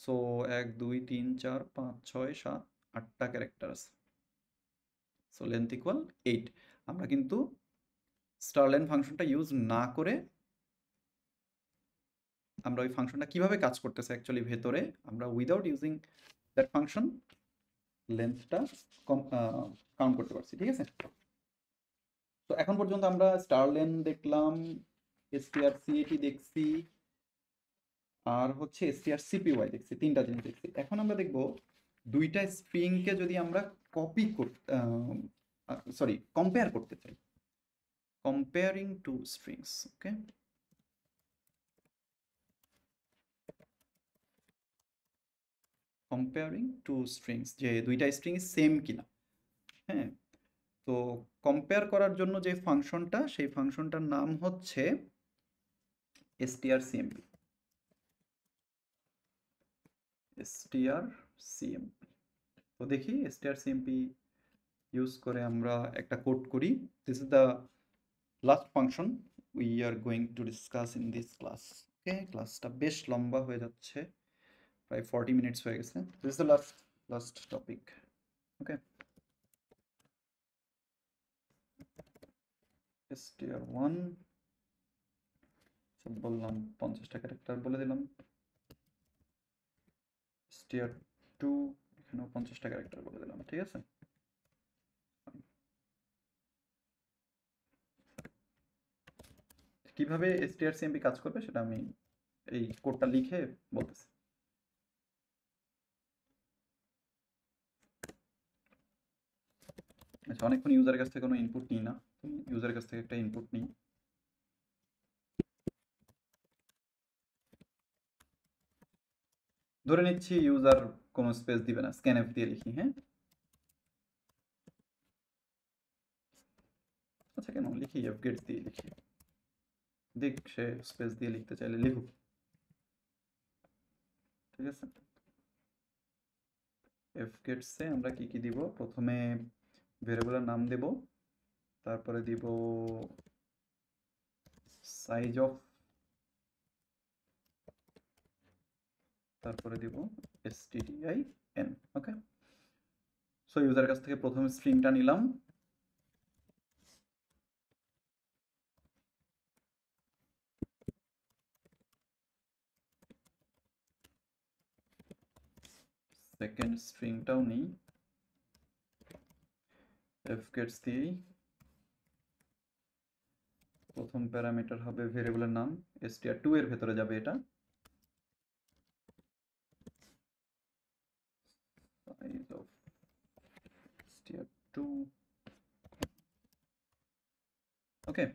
সো 1 2 3 4 5 6 7 8টা ক্যারেক্টার আছে। So length equal 8। আমরা কিন্তু স্টারলেন ফাংশনটা ইউজ না করে আমরা ওই ফাংশনটা কিভাবে কাজ করতেছে অ্যাকচুয়ালি ভেতরে, আমরা উইদাউট ইউজিং দ্যাট ফাংশন লেন্থটা কাউন্ট করতে পারছি, ঠিক আছে। তো এখন পর্যন্ত আমরা স্টারলেন দেখলাম, strcat দেখছি, আর হচ্ছে strcpy দেখছি, 3টা জিনিস দেখছি। এখন আমরা দেখব দুইটা স্ট্রিংকে যদি আমরা কপি করতে, সরি, কম্পেয়ার করতে চাই, কম্পেয়ারিং টু স্ট্রিংস। ওকে, কম্পেয়ারিং টু স্ট্রিংস, যে দুইটা স্ট্রিং সেম কিনা, হ্যাঁ। তো কম্পেয়ার করার জন্য যে ফাংশনটা, সেই ফাংশনটার নাম হচ্ছে strcmp, strcmp তো দেখি strcmp ইউজ করে আমরা একটা কোড করি this is the last function we are going to discuss in this class okay ক্লাসটা বেশ লম্বা হয়ে যাচ্ছে প্রায় 40 মিনিটস হয়ে গেছে this is the last topic okay str1 বললাম 50টা ক্যারেক্টার বলে দিলাম str2 এখানেও 50টা ক্যারেক্টার বলে দিলাম ঠিক আছে কিভাবে strcmp কাজ করবে সেটা আমি এই কোডটা লিখে বলতেছি আচ্ছা অনেকক্ষণ ইউজারের কাছ থেকে কোনো ইনপুট নিই না ইউজারের কাছ থেকে একটা ইনপুট নিই ধরে নিচ্ছি ইউজার কোনো স্পেস দিবে না scanf দিয়ে লিখি হ্যাঁ আচ্ছা কেন লিখি fgets দিয়ে লিখি দেখ সে স্পেস দিয়ে লিখতে চাইলে লিখুক ঠিক আছে fgets এ আমরা কি কি দিব প্রথমে ভেরিয়েবলের নাম দেব তারপরে দিব সাইজ অফ তারপরে দিব stdin ওকে সো ইউজারের কাছ থেকে প্রথমে স্ট্রিংটা নিলাম সেকেন্ড স্ট্রিংটাও নিই fgets দিয়েই প্রথম প্যারামিটার হবে ভেরিয়েবলের নাম str2 এর ভেতরে যাবে এটা size of str2 ওকে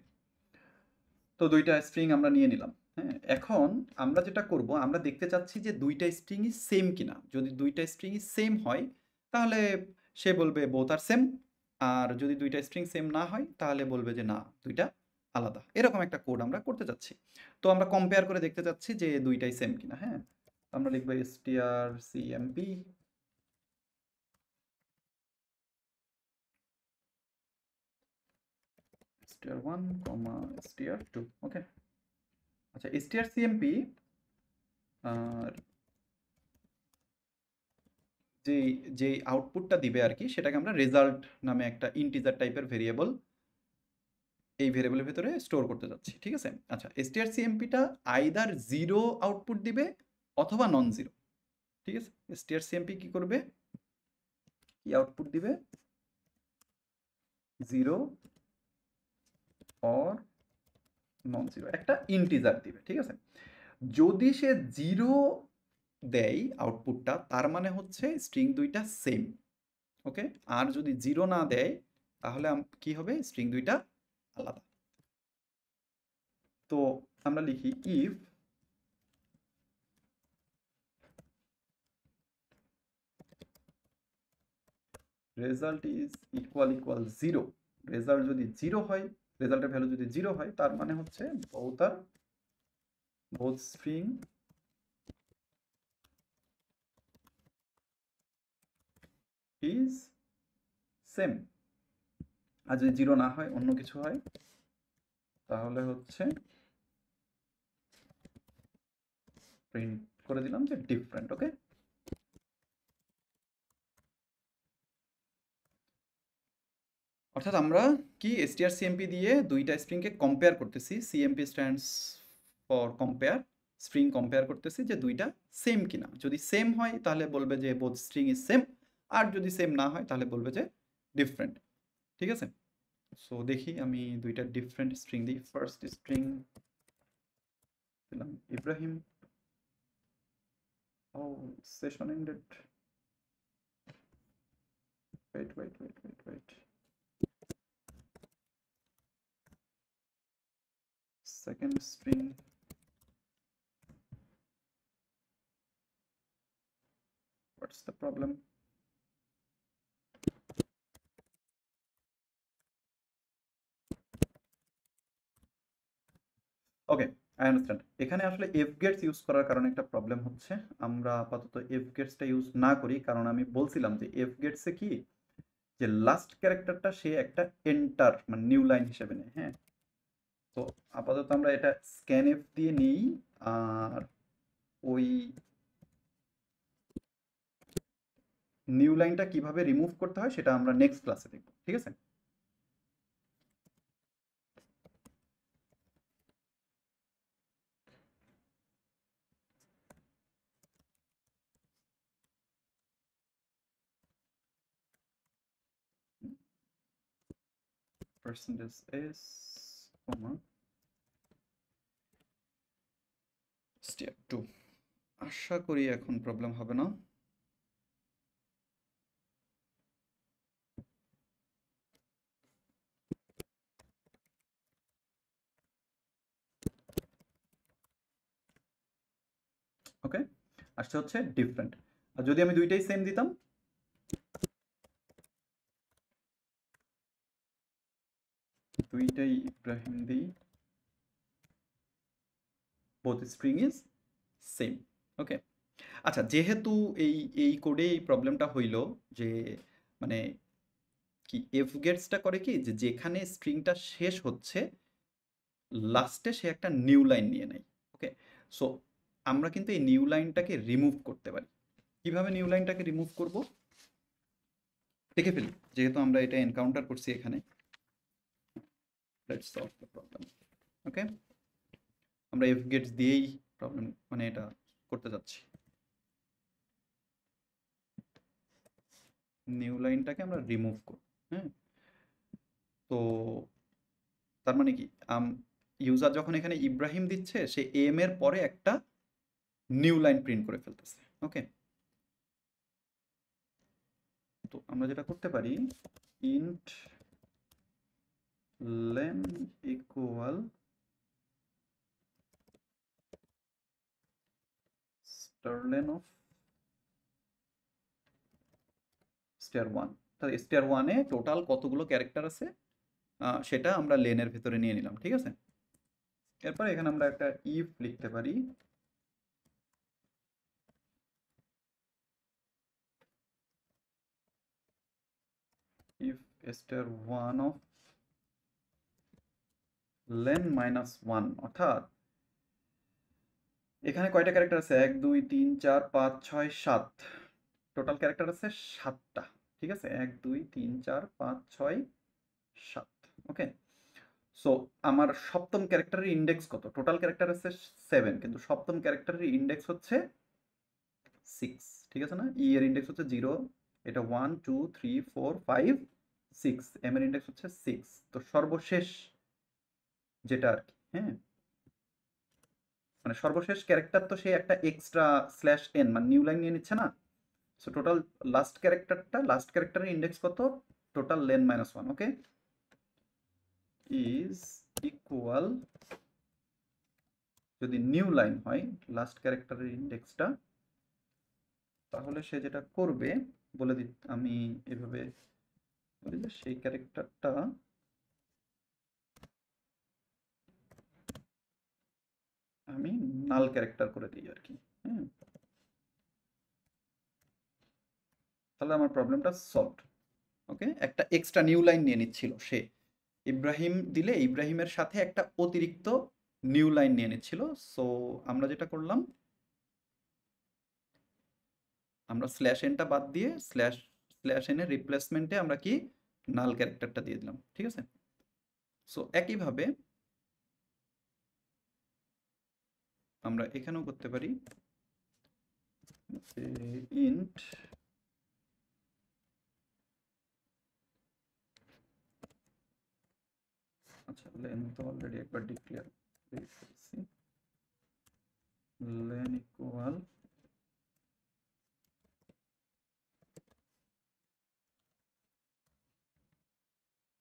তো দুইটা স্ট্রিং আমরা নিয়ে নিলাম হ্যাঁ এখন আমরা যেটা করব আমরা দেখতে চাচ্ছি যে দুইটা স্ট্রিংই সেম কিনা যদি দুইটা স্ট্রিংই সেম হয় তাহলে সে বলবে বোথ আর সেম আর যদি দুইটা স্ট্রিং সেম না হয় তাহলে বলবে যে না দুইটা আলাদা এরকম একটা কোড আমরা করতে চাচ্ছি তো আমরা কম্পেয়ার করে দেখতে চাচ্ছি যে দুইটাই সেম কিনা হ্যাঁ আমরা লিখবো strcmp str1 str2 ওকে আচ্ছা strcmp আর যে আউটপুটটা দিবে আর কি সেটাকে আমরা রেজাল্ট নামে একটা ইন্টিজার টাইপের ভেরিয়েবল এই ভেরিয়েবলের ভিতরে স্টোর করতে যাচ্ছি ঠিক আছে আচ্ছা strcmpটা আইদার জিরো আউটপুট দিবে অথবা নন জিরো ঠিক আছে strcmp কি করবে কি আউটপুট দিবে জিরো অর নন জিরো একটা ইন্টিজার দিবে ঠিক আছে যদি সে জিরো দেয় আউটপুটটা তার মানে হচ্ছে স্ট্রিং দুইটা সেম ওকে আর যদি জিরো না দেয় তাহলে কি হবে স্ট্রিং দুইটা আলাদা তো আমরা লিখি if result is equal zero result যদি জিরো হয় রেজাল্টের ভ্যালু যদি জিরো হয় তার মানে হচ্ছে বোথ স্ট্রিং ইজ সেম আর যদি জিরো না হয় অন্য কিছু হয় তাহলে হচ্ছে প্রিন্ট করে দিলাম যে ডিফারেন্ট ওকে অর্থাৎ আমরা কি strcmp দিয়ে দুইটা স্ট্রিংকে কম্পেয়ার করতেছি cmp stands for compare string compare করতেছি যে দুইটা সেম কিনা যদি সেম হয় তাহলে বলবে যে বোথ স্ট্রিং ইজ সেম আর যদি সেম না হয় তাহলে বলবে যে ডিফারেন্ট ঠিক আছে সো দেখি আমি দুইটা ডিফারেন্ট স্ট্রিং দিই ফার্স্ট স্ট্রিং দিলাম ইব্রাহিম ও session ended wait second string what's the problem okay I understand. এখানে আসলে এফ গেটস ইউজ করার কারণে একটা প্রবলেম হচ্ছে। আমরা আপাতত এফ গেটসটা ইউজ না করি, কারণ আমি বলছিলাম যে এফ গেটসে কি, যে লাস্ট ক্যারেক্টারটা সে একটা এন্টার মানে নিউ লাইন হিসেবে নেয়। হ্যাঁ, তো আপাতত আমরা এটা স্ক্যান এফ দিয়ে নিই। আর ওই নিউ লাইনটা কিভাবে রিমুভ করতে হয় সেটা আমরা নেক্সট ক্লাসে দেখব, ঠিক আছে? পার্সেন্টেজ এস কমা স্টেপ 2। আশা করি এখন প্রবলেম হবে না। ওকে, আসছে হচ্ছে ডিফারেন্ট। আর যদি আমি দুইটাই সেম দিতাম, দুইটাই ইব্রাহিম দিই, বোথ স্ট্রিং ইজ সেম। ওকে, আচ্ছা, যেহেতু এই এই কোডে এই প্রবলেমটা হইল যে মানে কি এফ গেটসটা করে কি, যে যেখানে স্ট্রিংটা শেষ হচ্ছে লাস্টে সে একটা নিউ লাইন নিয়ে নেয়। ওকে, সো আমরা কিন্তু এই নিউ লাইনটাকে রিমুভ করতে পারি। কিভাবে নিউ লাইনটাকে রিমুভ করব দেখে ফেলি, যেহেতু আমরা এটা এনকাউন্টার করছি এখানে। Let's solve the problem. Okay, আমরা এফ গেটস দিয়েই প্রবলেম মানে এটা করতে যাচ্ছি। নিউ লাইনটাকে আমরা রিমুভ করব। হ্যাঁ, তো তার মানে কি, ইউজার যখন এখানে ইব্রাহিম দিচ্ছে সে এম এর পরে একটা নিউ লাইন প্রিন্ট করে ফেলতেছে। ওকে, তো আমরা যেটা করতে পারি, int len equal strlen of star one. তাহলে স্টার ওয়ানে টোটাল কতগুলো ক্যারেক্টার আছে সেটা আমরা লেনের ভেতরে নিয়ে নিলাম, ঠিক আছে? এরপর এখানে আমরা একটা ইফ লিখতে পারি, if star one of lane minus one, অর্থাৎ এখানে কয়টা ক্যারেক্টার আছে, 1 2 3 4 5 6 7, টোটাল ক্যারেক্টার আছে 7টা। ঠিক আছে, 1 2 3 4 5 6 7। ওকে, সো আমার সপ্তম ক্যারেক্টারের ইন্ডেক্স কত? টোটাল ক্যারেক্টার আছে 7, কিন্তু সপ্তম ক্যারেক্টারের ইন্ডেক্স হচ্ছে 6। ঠিক আছে না? ই এর ইন্ডেক্স হচ্ছে 0, এটা 1 2 3 4 5 6, এম এর ইন্ডেক্স হচ্ছে 6। তো সর্বশেষ যেটা আর কি, হ্যাঁ, মানে সর্বশেষ ক্যারেক্টার তো সে একটা এক্সট্রা স্ল্যাশ এন মানে নিউ লাইন নিয়ে নিচ্ছে না। সো টোটাল লাস্ট ক্যারেক্টারের ইন্ডেক্স কত? Total lane minus one. Okay, is equal, যদি নিউ লাইন হয় লাস্ট ক্যারেক্টারের ইন্ডেক্সটা, তাহলে সে যেটা করবে বলে দিই আমি এভাবে বলি যে সেই ক্যারেক্টারটা আমি নাল ক্যারেক্টার করে দিই আর কি। হ্যাঁ, তাহলে আমার প্রবলেমটা সলভড। ওকে, একটা এক্সট্রা নিউ লাইন নিয়ে নিচ্ছিল সে, ইব্রাহিম দিলে ইব্রাহিমের সাথে একটা অতিরিক্ত নিউ লাইন নিয়ে নিচ্ছিল। সো আমরা যেটা করলাম, আমরা স্ল্যাশ এনটা বাদ দিয়ে স্ল্যাশ এনের রিপ্লেসমেন্টে আমরা কি নাল ক্যারেক্টারটা দিয়ে দিলাম। ঠিক আছে, সো একইভাবে আমরা এখানেও করতে পারি, ইন্ট আচ্ছা লেন তো অলরেডি একবার ডিক্লেয়ার করে ফেলছি, lane equal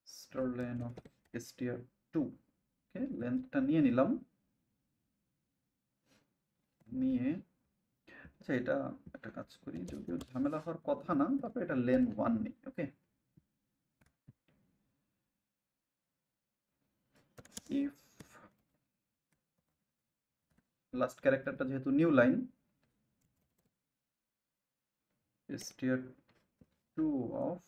star lane of str2। ওকে, লেন্থটা নিয়ে নিলাম, নিয়ে আচ্ছা এটা একটা কাজ করি, যদিও ঝামেলা হওয়ার কথা না, তারপরে এটা লেন 1 নেই। ওকে, ইফ লাস্ট ক্যারেক্টারটা যেহেতু new line, str2 of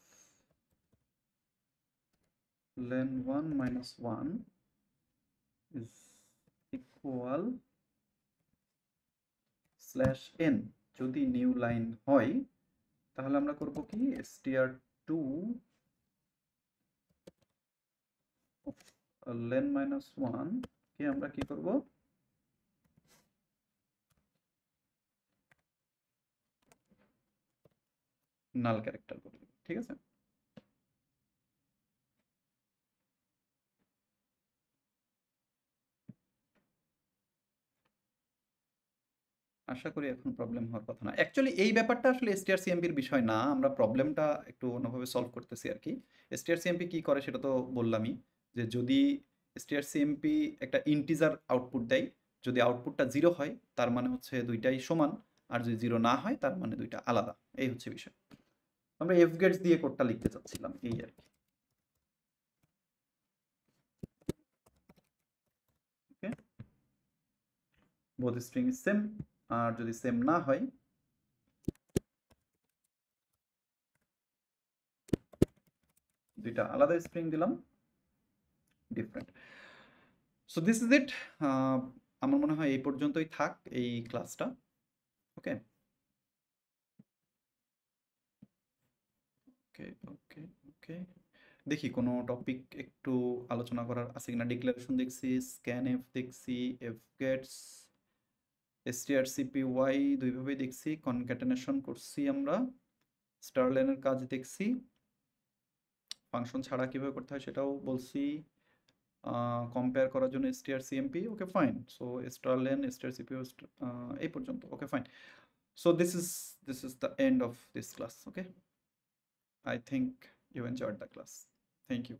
len1 minus 1 is equal slash n। যদি নিউ লাইন হয় তাহলে আমরা করব কি, str2 len minus 1 কে আমরা কি করব, নাল ক্যারেক্টার করব। ঠিক আছে, আশা করি এখন প্রবলেম হওয়ার কথা না। অ্যাকচুয়ালি এই ব্যাপারটা আসলে strcmp-র বিষয় না, আমরা প্রবলেমটা একটু অন্যভাবে সলভ করতেছি আর কি। strcmp কি করে সেটা তো বললামই, যে যদি strcmp একটা ইন্টিজার আউটপুট দেয়, যদি আউটপুটটা 0 হয় তার মানে হচ্ছে দুইটাই সমান, আর যদি 0 না হয় তার মানে দুইটা আলাদা। এই হচ্ছে বিষয়। আমরা fgets দিয়ে কোডটা লিখতে চাচ্ছিলাম, এই আর কি। ওকে, বোথ স্ট্রিং ইজ সেম, আর যদি সেম না হয় দুইটা আলাদা স্ট্রিং দিলাম, different. So this is it. আমার মনে হয় এই পর্যন্তই থাক এই ক্লাসটা। ওকে ওকে ওকে ওকে, দেখি কোনো টপিক একটু আলোচনা করার আছে কিনা। ডিক্লারেশন দেখছি, স্ক্যানএফ দেখছি, fgets, strcpy দুইভাবেই দেখছি, কনক্যাটেনেশন করছি আমরা, স্টারলেনের কাজ দেখছি, ফাংশন ছাড়া কিভাবে করতে হয় সেটাও বলছি, কম্পেয়ার করার জন্য strcmp। Okay fine, so strlen, strcpy এই পর্যন্ত। Okay fine, so this is the end of this class. Okay, I think you enjoyed the class. Thank you.